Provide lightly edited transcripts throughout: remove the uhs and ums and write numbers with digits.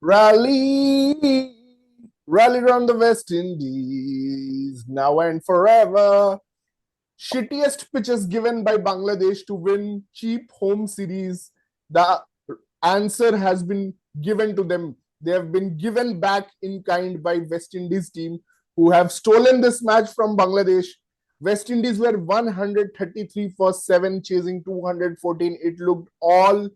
Rally, rally round the West Indies, now and forever. Shittiest pitches given by Bangladesh to win cheap home series. The answer has been given to them. They have been given back in kind by West Indies team who have stolen this match from Bangladesh. West Indies were 133 for 7, chasing 214. It looked all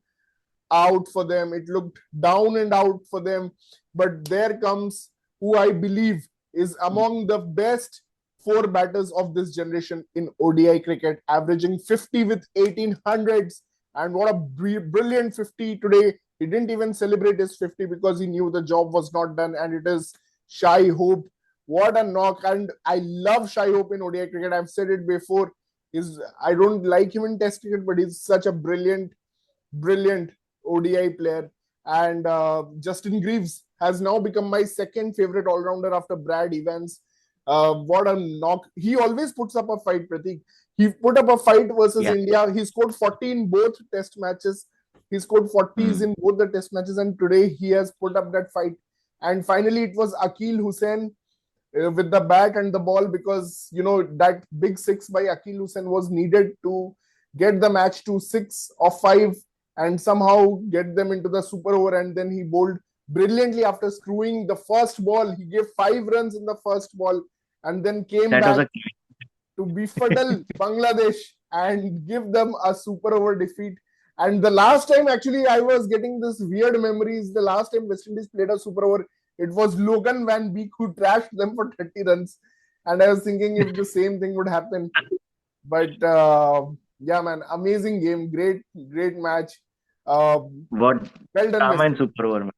out for them. It looked down and out for them. But there comes who I believe is among the best four batters of this generation in ODI cricket, averaging 50 with 1800s. And what a brilliant 50 today. He didn't even celebrate his 50 because he knew the job was not done. And it is Shai Hope. What a knock. And I love Shai Hope in ODI cricket. I've said it before. I don't like him in Test cricket, but he's such a brilliant ODI player. And Justin Greaves has now become my second favorite all-rounder after Brad Evans. What a knock. He always puts up a fight, Pratik. He put up a fight versus India. He scored 40 in both test matches. He scored 40s in both the test matches. And today he has put up that fight. And finally, it was Akil Hussain with the bat and the ball, because, that big six by Akil Hussain was needed to get the match to 6 or 5 and somehow get them into the super over. And then he bowled brilliantly after screwing the first ball. He gave 5 runs in the first ball and then came back to befuddle Bangladesh and give them a super over defeat. And the last time, actually, I was getting this weird memories. The last time West Indies played a super over, it was Logan Van Beek who trashed them for 30 runs. And I was thinking if the same thing would happen. But yeah, man, amazing game. Great match. What well done, drama and super over.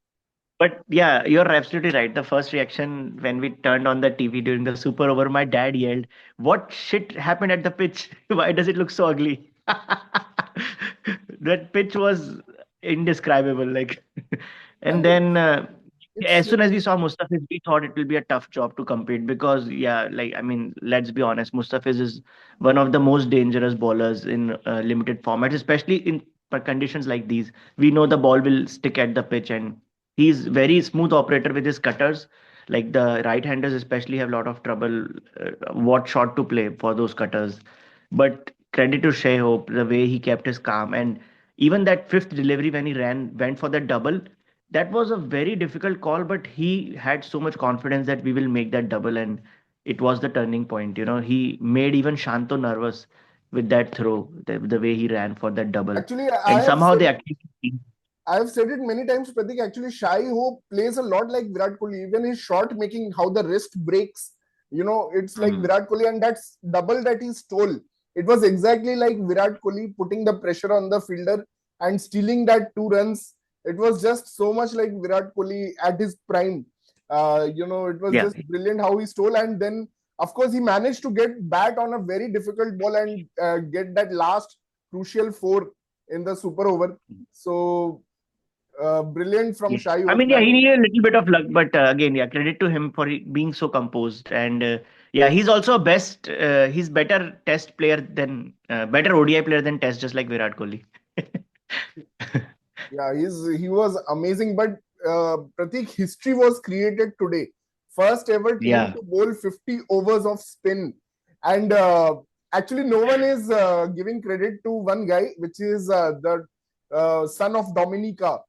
But yeah, you're absolutely right. The first reaction when we turned on the TV during the super over, my dad yelled, "What shit happened at the pitch? Why does it look so ugly?" That pitch was indescribable. And then as soon as we saw Mustafiz, we thought it will be a tough job to compete because, yeah, let's be honest, Mustafiz is one of the most dangerous bowlers in limited formats, especially in conditions like these. We know the ball will stick at the pitch, and he's very smooth operator with his cutters. Like the right-handers especially have a lot of trouble what shot to play for those cutters. But credit to Shai Hope, the way he kept his calm, and even that fifth delivery when he went for the double, that was a very difficult call, but he had so much confidence that we will make that double, and it was the turning point. He made even Shanto nervous with that throw, the way he ran for that double, Actually, and somehow they actually. I have said it many times, Pratik. Actually, Shai Hope plays a lot like Virat Kohli. Even his shot making, how the wrist breaks, it's like Virat Kohli, and that's double that he stole. It was exactly like Virat Kohli putting the pressure on the fielder and stealing that 2 runs. It was just so much like Virat Kohli at his prime. It was just brilliant how he stole, and then of course he managed to get bat on a very difficult ball and get that last crucial 4 in the super over. So brilliant from Shai Hope. I mean, yeah, he needed a little bit of luck, but again, yeah, credit to him for being so composed. And yeah, he's also he's better test player than, better ODI player than test, just like Virat Kohli. Yeah, he was amazing. But Pratik, history was created today. First ever team to bowl 50 overs of spin. And actually, no one is giving credit to one guy, which is the son of Dominica.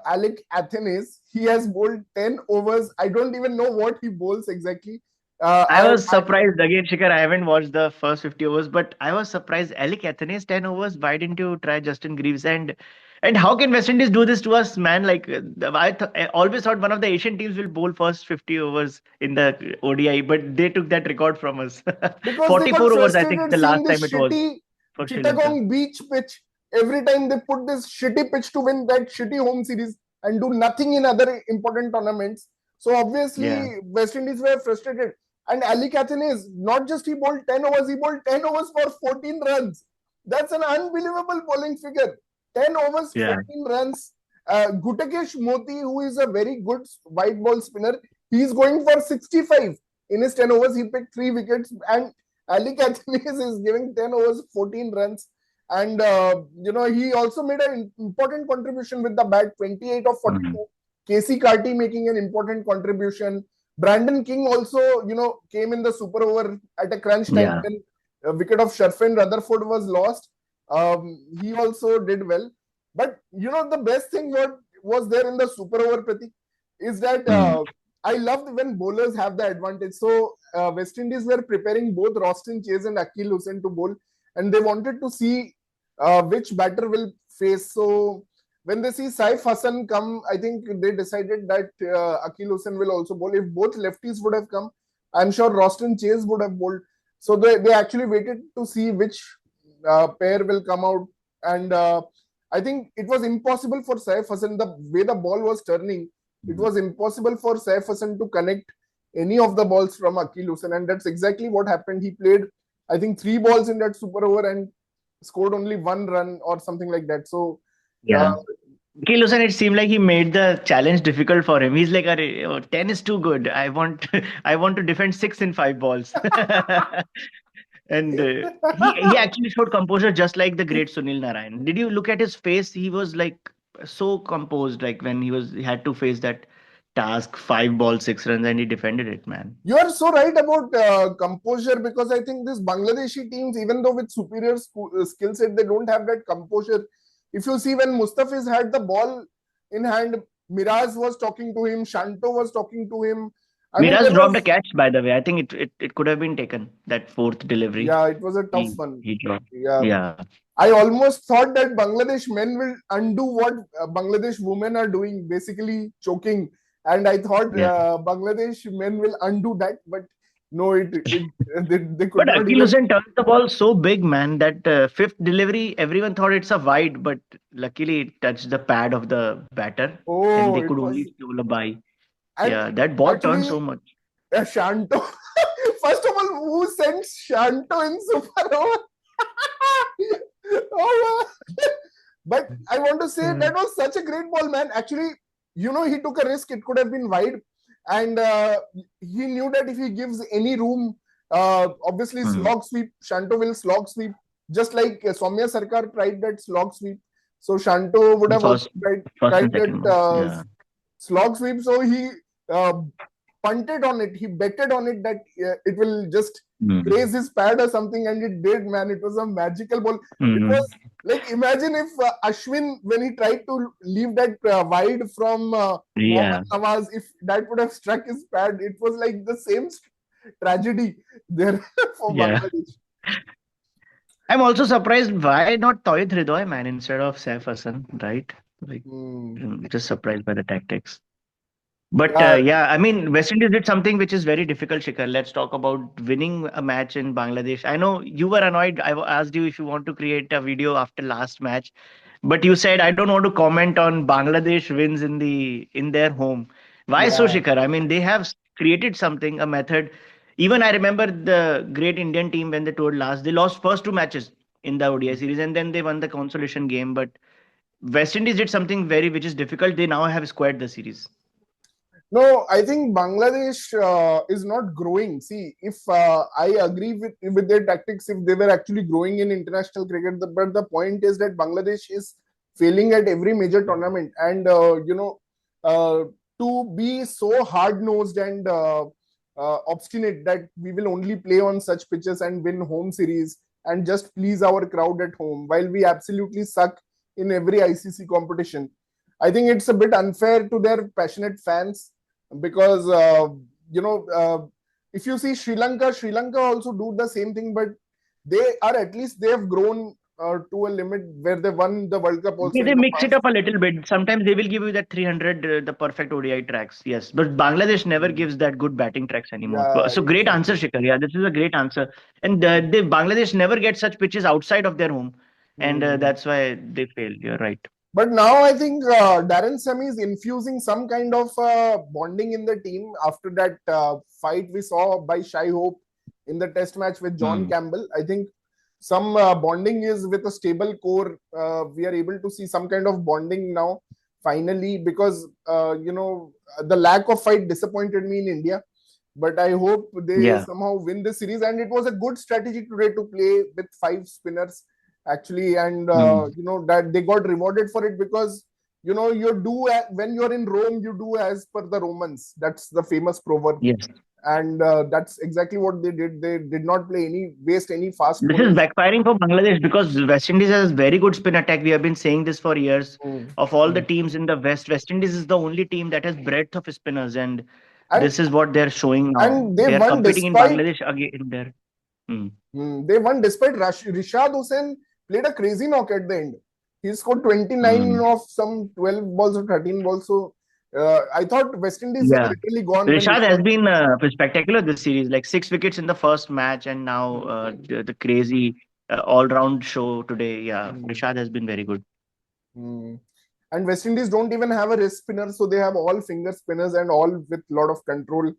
Alec Athenes. He has bowled 10 overs. I don't even know what he bowls exactly. I was surprised again, Shikhar. I haven't watched the first 50 overs, but I was surprised. Alec Athenes 10 overs. Why didn't you try Justin Greaves? And how can West Indies do this to us, man? I always thought one of the Asian teams will bowl first 50 overs in the ODI, but they took that record from us. Because 44 overs, I think, the last time it was for Sri Lanka. Chittagong beach pitch. Every time they put this shitty pitch to win that shitty home series and do nothing in other important tournaments. So obviously, West Indies were frustrated. And Ali Athenes, not just he bowled 10 overs, he bowled 10 overs for 14 runs. That's an unbelievable bowling figure. 10 overs, 14 runs. Gutekesh Moti, who is a very good white ball spinner, he's going for 65. In his 10 overs, he picked 3 wickets. And Ali Athenes is giving 10 overs, 14 runs. And he also made an important contribution with the bat, 28 of 42. Casey Carty making an important contribution. Brandon King also, came in the super over at a crunch time when a wicket of Sharfin Rutherford was lost. He also did well. But the best thing what was there in the super over, Pratik, is that I loved when bowlers have the advantage. So West Indies were preparing both Roston Chase and Akil Hussain to bowl, and they wanted to see which batter will face. So when they see Saif Hassan come, I think they decided that Akil Hussain will also bowl. If both lefties would have come, I'm sure Roston Chase would have bowled. So they actually waited to see which pair will come out. And I think it was impossible for Saif Hassan, the way the ball was turning, it was impossible for Saif Hassan to connect any of the balls from Akil Hussain. And that's exactly what happened. He played, I think, 3 balls in that super over and scored only 1 run or something like that. So, Akil Hussain, it seemed like he made the challenge difficult for him. He's like, 10 is too good. I want, I want to defend 6 in 5 balls. And he actually showed composure just like the great Sunil Narayan. Did you look at his face? He was like so composed, like when he had to face that task, 5 balls, 6 runs, and he defended it, man. You are so right about composure, because I think these Bangladeshi teams, even though with superior skill set, they don't have that composure. If you see when Mustafiz had the ball in hand, Miraz was talking to him, Shanto was talking to him. Miraz dropped a catch, by the way. I think it could have been taken, that 4th delivery. Yeah, it was a tough one. He dropped. Yeah. I almost thought that Bangladesh men will undo what Bangladesh women are doing, basically choking. And I thought Bangladesh men will undo that, but no, they could but not. Akil Hussain turned the ball so big, man, that 5th delivery, everyone thought it's a wide, but luckily it touched the pad of the batter, and they could only steal a by. Yeah, that ball turned so much. Shanto, first of all, who sent Shanto in super over? But I want to say that was such a great ball, man. Actually, he took a risk. It could have been wide. And he knew that if he gives any room, obviously slog sweep, Shanto will slog sweep. Just like Soumya Sarkar tried that slog sweep. So Shanto would have also tried that slog sweep. So he punted on it. He betted on it that it will just graze his pad or something, and it did, man. It was a magical ball. It was like, imagine if Ashwin, when he tried to leave that wide from Mohammad Nawaz, if that would have struck his pad, it was like the same tragedy there for Bangladesh. I'm also surprised why not Toyid Hridoy, man, instead of Saif Hassan, right? Like, just surprised by the tactics. But I mean, West Indies did something which is very difficult, Shikhar. Let's talk about winning a match in Bangladesh. I know you were annoyed. I asked you if you want to create a video after last match, but you said I don't want to comment on Bangladesh wins in their home. Why so, Shikhar? I mean, they have created something, a method. Even I remember the great Indian team when they toured last. They lost first 2 matches in the ODI series, and then they won the consolation game. But West Indies did something which is difficult. They now have squared the series. No, I think Bangladesh is not growing. See, if I agree with their tactics, if they were actually growing in international cricket, but the point is that Bangladesh is failing at every major tournament. And, to be so hard-nosed and obstinate that we will only play on such pitches and win home series and just please our crowd at home, while we absolutely suck in every ICC competition. I think it's a bit unfair to their passionate fans, because if you see Sri Lanka also do the same thing, but they have grown to a limit where they won the World Cup also. They mix it up a little bit. Sometimes they will give you that 300, the perfect ODI tracks. Yes, but Bangladesh never gives that good batting tracks anymore. So great answer, Shikhar. Yeah, this is a great answer. And Bangladesh never gets such pitches outside of their home, and that's why they fail. You're right. But now I think Darren Sammy is infusing some kind of bonding in the team after that fight we saw by Shai Hope in the test match with John Campbell. I think some bonding is with a stable core. We are able to see some kind of bonding now, finally, because, the lack of fight disappointed me in India. But I hope they somehow win the series. And it was a good strategy today to play with 5 spinners. actually, and Hmm. that they got rewarded for it because when you're in Rome, you do as per the Romans. That's the famous proverb, Yes. and that's exactly what they did. They did not waste any fast This is bowlers. backfiring for Bangladesh because West Indies has very good spin attack. We have been saying this for years. Mm, Of all the mm. teams in the West, West Indies is the only team that has breadth of spinners, and and this is what they're showing now. and they They are won competing in despite Bangladesh again in their. Hmm. Rishad Hussain played a crazy knock at the end. He scored 29 Hmm. of some 12 balls or 13 balls. So I thought West Indies were Yeah. literally gone when Rishad has Rishad. been spectacular this series, like 6 wickets in the first match, and now the crazy all-round show today. Yeah, Mm, Rishad has been very good. mm. And West Indies don't even have a wrist spinner, so they have all finger spinners and all with a lot of control.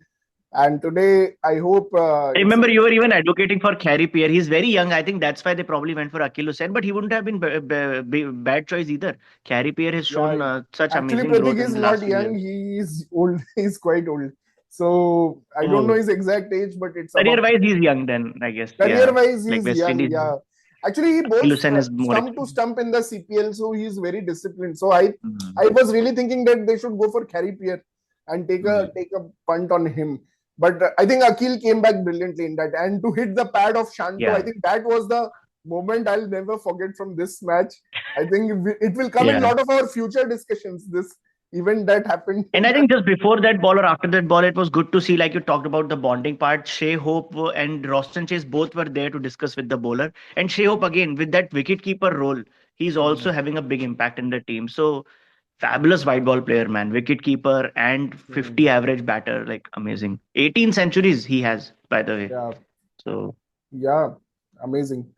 And today, I hope I it's a remember you were even advocating for Carey Pierre. He's very young. I think that's why they probably went for Akil Hussain, but he wouldn't have been bad choice either. Carey Pierre has yeah. shown such Actually, amazing Pratik growth in is the not last few young. years. He is old. He's quite old. So I don't know Oh, his exact age, but it's above. career-wise, he's young then, I guess. Career Yeah, wise, like he's West young. Indies, Yeah. Actually, he Akil bowls Hussain is more stump to experienced. stump in the CPL, so he's very disciplined. So I Mm. I was really thinking that they should go for Carey Pierre and Mm. take a punt on him. But I think Akil came back brilliantly in that. And to hit the pad of Shanto, I Yeah, think that was the moment I'll never forget from this match. I think it will come in a yeah. lot of our future discussions. This event that happened And in I the. think just before that ball or after that ball, it was good to see, like you talked about the bonding part. Shea Hope and Roston Chase both were there to discuss with the bowler. And Shea Hope, again, with that wicketkeeper role, he's also having a big impact in the team. So, fabulous white ball player, man. Wicketkeeper and 50 average batter. Like, amazing. 18 centuries he has, by the way. Yeah, So, yeah, amazing.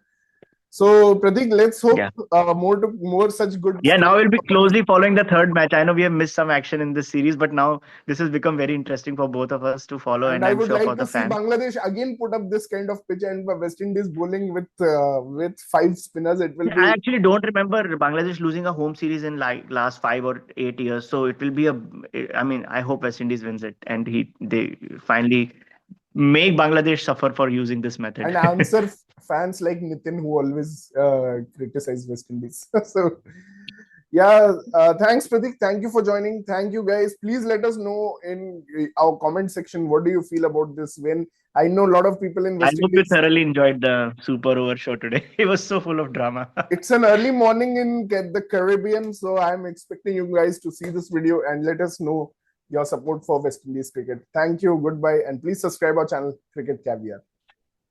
So Pratik, let's hope yeah. more such good Yeah, now stories we'll be come on this. closely following the third match. I know we have missed some action in this series, but now this has become very interesting for both of us to follow, And and I I'm would sure like for to the see fans. Bangladesh again put up this kind of pitch and West Indies bowling with five spinners. It will I be. actually don't remember Bangladesh losing a home series in like last 5 or 8 years. So it will be a. I mean, I hope West Indies wins it, and they finally make Bangladesh suffer for using this method. And answer fans like Nitin who always criticize West Indies. So yeah, thanks Pratik. Thank you for joining. Thank you guys. Please let us know in our comment section what do you feel about this win. I know a lot of people in I West hope you Indies. thoroughly enjoyed the Super Over show today. It was so full of drama. It's an early morning in the Caribbean, so I'm expecting you guys to see this video and let us know your support for West Indies cricket. Thank you, goodbye, and please subscribe our channel, Cricket Caviar.